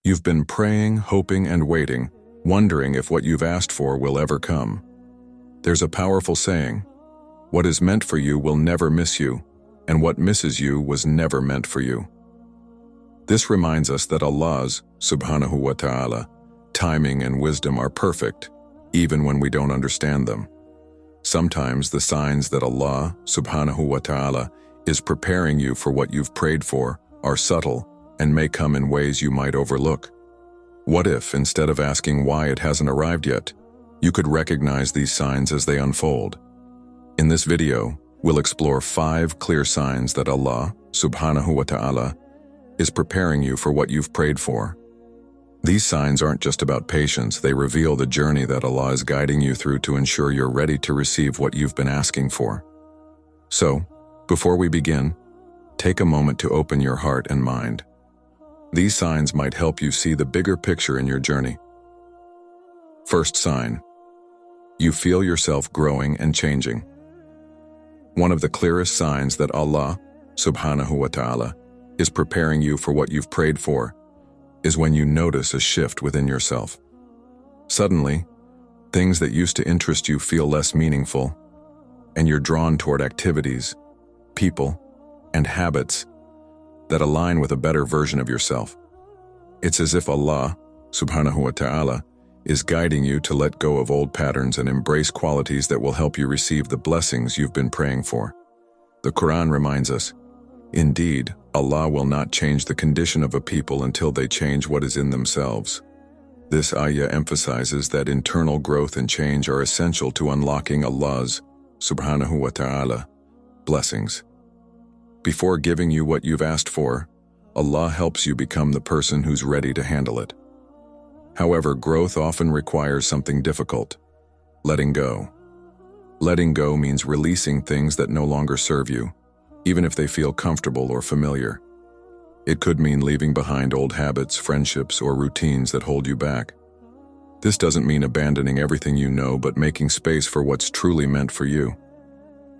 You've been praying, hoping, and waiting, wondering if what you've asked for will ever come. There's a powerful saying, "What is meant for you will never miss you, and what misses you was never meant for you." This reminds us that Allah's, subhanahu wa ta'ala, timing and wisdom are perfect, even when we don't understand them. Sometimes the signs that Allah, subhanahu wa ta'ala, is preparing you for what you've prayed for are subtle and may come in ways you might overlook. What if, instead of asking why it hasn't arrived yet, you could recognize these signs as they unfold? In this video, we'll explore 5 clear signs that Allah, subhanahu wa ta'ala, is preparing you for what you've prayed for. These signs aren't just about patience, they reveal the journey that Allah is guiding you through to ensure you're ready to receive what you've been asking for. So, before we begin, take a moment to open your heart and mind. These signs might help you see the bigger picture in your journey. First sign: you feel yourself growing and changing. One of the clearest signs that Allah, subhanahu wa ta'ala, is preparing you for what you've prayed for is when you notice a shift within yourself. Suddenly, things that used to interest you feel less meaningful, and you're drawn toward activities, people, and habits that align with a better version of yourself. It's as if Allah, subhanahu wa ta'ala, is guiding you to let go of old patterns and embrace qualities that will help you receive the blessings you've been praying for. The Quran reminds us, "Indeed, Allah will not change the condition of a people until they change what is in themselves." This ayah emphasizes that internal growth and change are essential to unlocking Allah's, subhanahu wa ta'ala, blessings. Before giving you what you've asked for, Allah helps you become the person who's ready to handle it. However, growth often requires something difficult: letting go. Letting go means releasing things that no longer serve you, even if they feel comfortable or familiar. It could mean leaving behind old habits, friendships, or routines that hold you back. This doesn't mean abandoning everything you know, but making space for what's truly meant for you.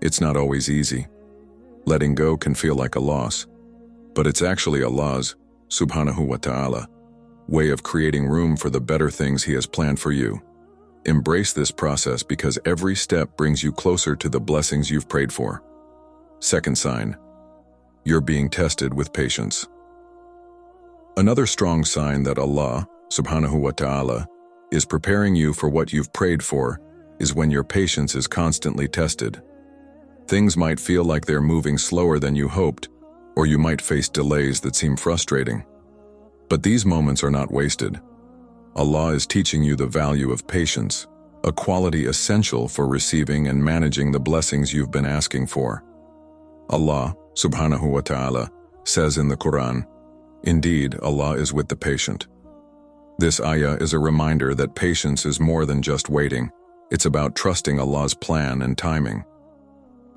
It's not always easy. Letting go can feel like a loss, but it's actually Allah's, subhanahu wa ta'ala, way of creating room for the better things He has planned for you. Embrace this process because every step brings you closer to the blessings you've prayed for. Second sign: you're being tested with patience. Another strong sign that Allah, subhanahu wa ta'ala, is preparing you for what you've prayed for is when your patience is constantly tested. Things might feel like they're moving slower than you hoped, or you might face delays that seem frustrating. But these moments are not wasted. Allah is teaching you the value of patience, a quality essential for receiving and managing the blessings you've been asking for. Allah, subhanahu wa ta'ala, says in the Quran, "Indeed, Allah is with the patient." This ayah is a reminder that patience is more than just waiting. It's about trusting Allah's plan and timing.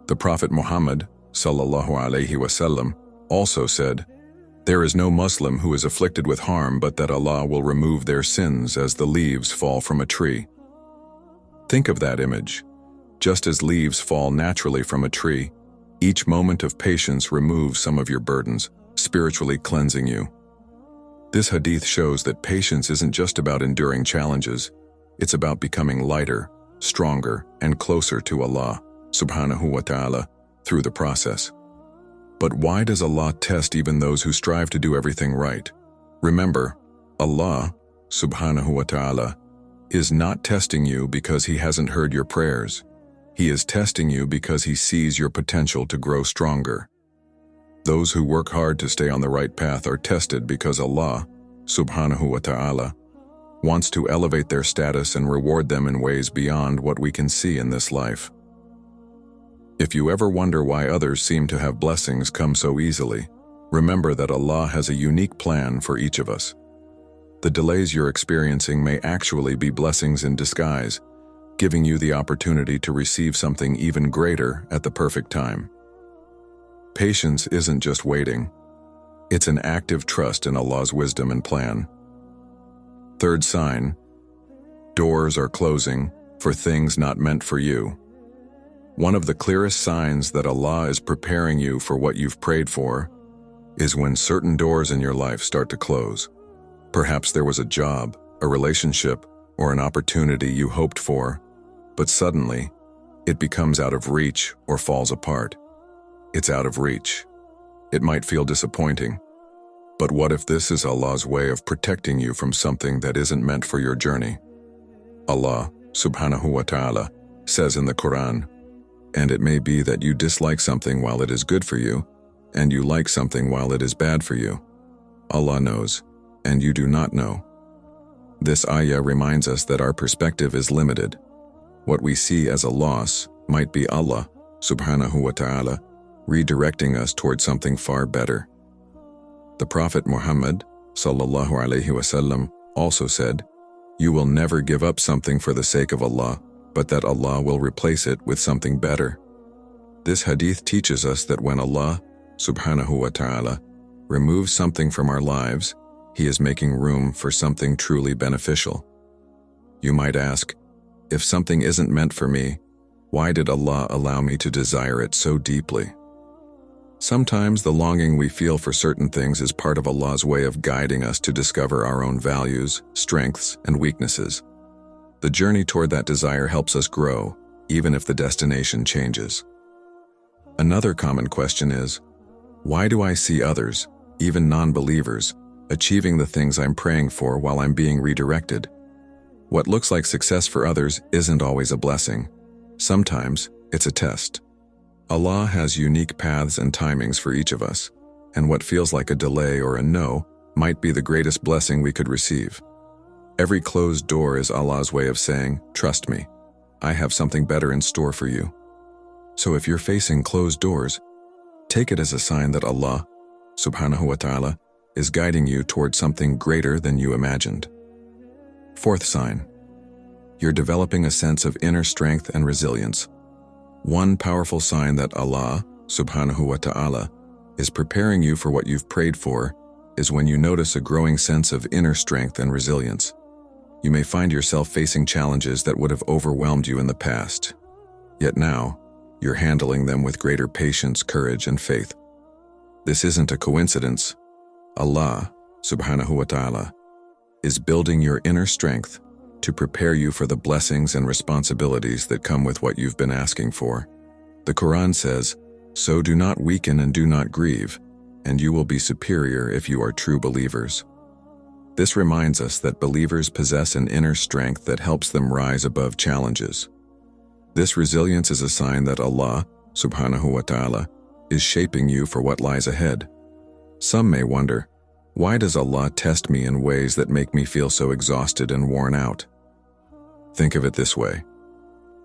The Prophet Muhammad, sallallahu alaihi wasallam, also said, "There is no Muslim who is afflicted with harm but that Allah will remove their sins as the leaves fall from a tree." Think of that image. Just as leaves fall naturally from a tree, each moment of patience removes some of your burdens, spiritually cleansing you. This hadith shows that patience isn't just about enduring challenges, it's about becoming lighter, stronger, and closer to Allah, subhanahu wa ta'ala, through the process. But why does Allah test even those who strive to do everything right? Remember, Allah, subhanahu wa ta'ala, is not testing you because He hasn't heard your prayers. He is testing you because He sees your potential to grow stronger. Those who work hard to stay on the right path are tested because Allah, subhanahu wa ta'ala, wants to elevate their status and reward them in ways beyond what we can see in this life. If you ever wonder why others seem to have blessings come so easily, remember that Allah has a unique plan for each of us. The delays you're experiencing may actually be blessings in disguise, giving you the opportunity to receive something even greater at the perfect time. Patience isn't just waiting. It's an active trust in Allah's wisdom and plan. Third sign: doors are closing for things not meant for you. One of the clearest signs that Allah is preparing you for what you've prayed for is when certain doors in your life start to close. Perhaps there was a job, a relationship, or an opportunity you hoped for, but suddenly, it becomes out of reach or falls apart. It's out of reach. It might feel disappointing, but what if this is Allah's way of protecting you from something that isn't meant for your journey? Allah, subhanahu wa ta'ala, says in the Quran, "And it may be that you dislike something while it is good for you, and you like something while it is bad for you. Allah knows, and you do not know." This ayah reminds us that our perspective is limited. What we see as a loss might be Allah, subhanahu wa ta'ala, redirecting us toward something far better. The Prophet Muhammad, sallallahu alaihi wasallam, also said, "You will never give up something for the sake of Allah, but that Allah will replace it with something better." This hadith teaches us that when Allah, subhanahu wa ta'ala, removes something from our lives, He is making room for something truly beneficial. You might ask, if something isn't meant for me, why did Allah allow me to desire it so deeply? Sometimes the longing we feel for certain things is part of Allah's way of guiding us to discover our own values, strengths, and weaknesses. The journey toward that desire helps us grow, even if the destination changes. Another common question is, why do I see others, even non-believers, achieving the things I'm praying for while I'm being redirected? What looks like success for others isn't always a blessing. Sometimes it's a test. Allah has unique paths and timings for each of us, and what feels like a delay or a no might be the greatest blessing we could receive. Every closed door is Allah's way of saying, "Trust me, I have something better in store for you." So if you're facing closed doors, take it as a sign that Allah, subhanahu wa ta'ala, is guiding you toward something greater than you imagined. Fourth sign, you're developing a sense of inner strength and resilience. One powerful sign that Allah, subhanahu wa ta'ala, is preparing you for what you've prayed for is when you notice a growing sense of inner strength and resilience. You may find yourself facing challenges that would have overwhelmed you in the past. Yet now, you're handling them with greater patience, courage, and faith. This isn't a coincidence. Allah, subhanahu wa ta'ala, is building your inner strength to prepare you for the blessings and responsibilities that come with what you've been asking for. The Quran says, "So do not weaken and do not grieve, and you will be superior if you are true believers." This reminds us that believers possess an inner strength that helps them rise above challenges. This resilience is a sign that Allah, subhanahu wa ta'ala, is shaping you for what lies ahead. Some may wonder, why does Allah test me in ways that make me feel so exhausted and worn out? Think of it this way.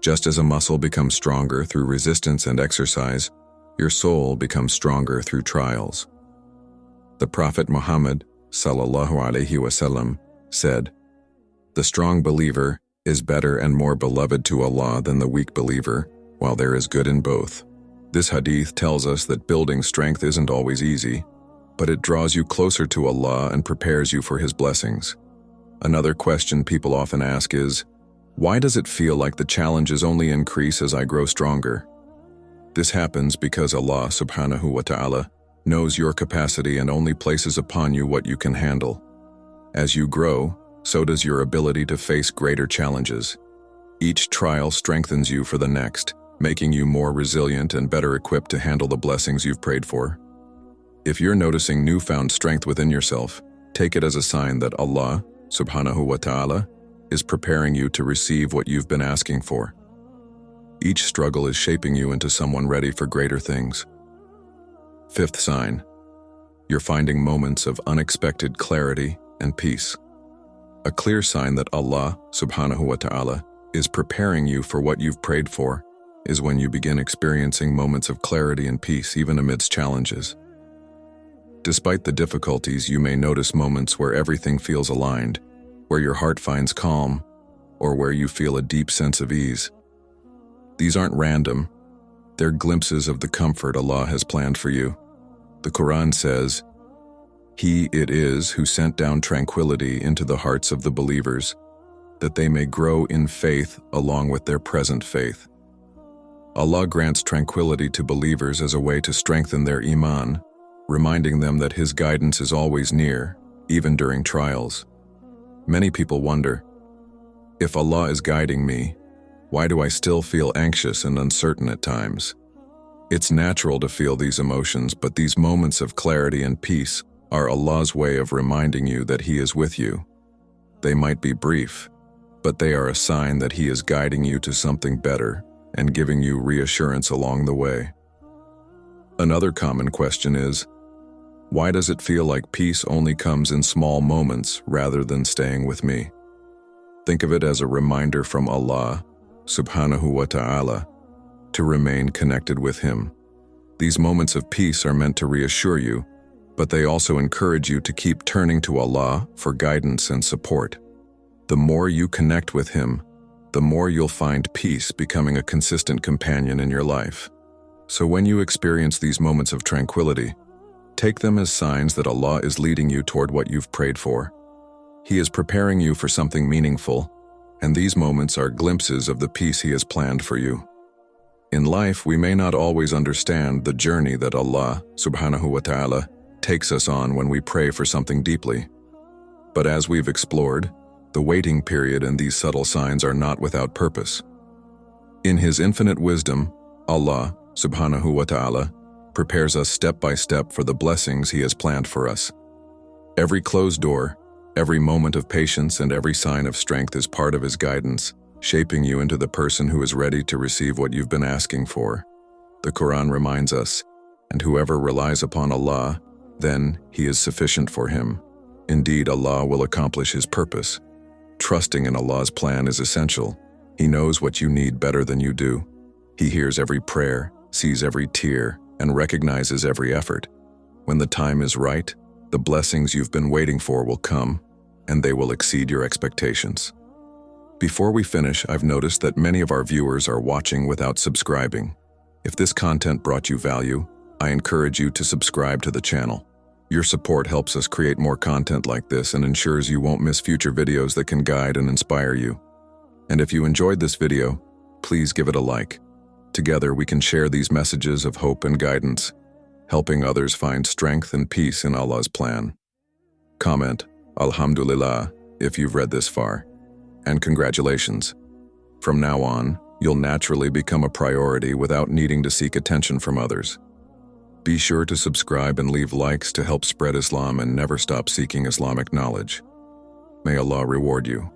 Just as a muscle becomes stronger through resistance and exercise, your soul becomes stronger through trials. The Prophet Muhammad, sallallahu alaihi wasallam, said, "The strong believer is better and more beloved to Allah than the weak believer, while there is good in both." This hadith tells us that building strength isn't always easy, but it draws you closer to Allah and prepares you for His blessings. Another question people often ask is, why does it feel like the challenges only increase as I grow stronger? This happens because Allah, subhanahu wa ta'ala, knows your capacity and only places upon you what you can handle. As you grow, so does your ability to face greater challenges. Each trial strengthens you for the next, making you more resilient and better equipped to handle the blessings you've prayed for. If you're noticing newfound strength within yourself, take it as a sign that Allah, subhanahu wa ta'ala, is preparing you to receive what you've been asking for. Each struggle is shaping you into someone ready for greater things. Fifth sign, you're finding moments of unexpected clarity and peace. A clear sign that Allah, subhanahu wa ta'ala, is preparing you for what you've prayed for is when you begin experiencing moments of clarity and peace even amidst challenges. Despite the difficulties, you may notice moments where everything feels aligned, where your heart finds calm, or where you feel a deep sense of ease. These aren't random. They're glimpses of the comfort Allah has planned for you. The Quran says, "He it is who sent down tranquility into the hearts of the believers, that they may grow in faith along with their present faith." Allah grants tranquility to believers as a way to strengthen their iman, reminding them that His guidance is always near, even during trials. Many people wonder, if Allah is guiding me, why do I still feel anxious and uncertain at times? It's natural to feel these emotions, but these moments of clarity and peace are Allah's way of reminding you that He is with you. They might be brief, but they are a sign that He is guiding you to something better and giving you reassurance along the way. Another common question is, why does it feel like peace only comes in small moments rather than staying with me? Think of it as a reminder from Allah, subhanahu wa ta'ala, to remain connected with Him. These moments of peace are meant to reassure you, but they also encourage you to keep turning to Allah for guidance and support. The more you connect with Him, the more you'll find peace becoming a consistent companion in your life. So when you experience these moments of tranquility, take them as signs that Allah is leading you toward what you've prayed for. He is preparing you for something meaningful, and these moments are glimpses of the peace He has planned for you. In life, we may not always understand the journey that Allah, subhanahu wa ta'ala, takes us on when we pray for something deeply. But as we've explored, the waiting period and these subtle signs are not without purpose. In His infinite wisdom, Allah, subhanahu wa ta'ala, prepares us step by step for the blessings He has planned for us. Every closed door, every moment of patience, and every sign of strength is part of His guidance, shaping you into the person who is ready to receive what you've been asking for. The Quran reminds us, and whoever relies upon Allah, then He is sufficient for him. Indeed, Allah will accomplish His purpose. Trusting in Allah's plan is essential. He knows what you need better than you do. He hears every prayer, sees every tear, and recognizes every effort. When the time is right, the blessings you've been waiting for will come, and they will exceed your expectations. Before we finish, I've noticed that many of our viewers are watching without subscribing. If this content brought you value, I encourage you to subscribe to the channel. Your support helps us create more content like this and ensures you won't miss future videos that can guide and inspire you. And if you enjoyed this video, please give it a like. Together we can share these messages of hope and guidance, helping others find strength and peace in Allah's plan. Comment, Alhamdulillah, if you've read this far. And congratulations. From now on, you'll naturally become a priority without needing to seek attention from others. Be sure to subscribe and leave likes to help spread Islam and never stop seeking Islamic knowledge. May Allah reward you.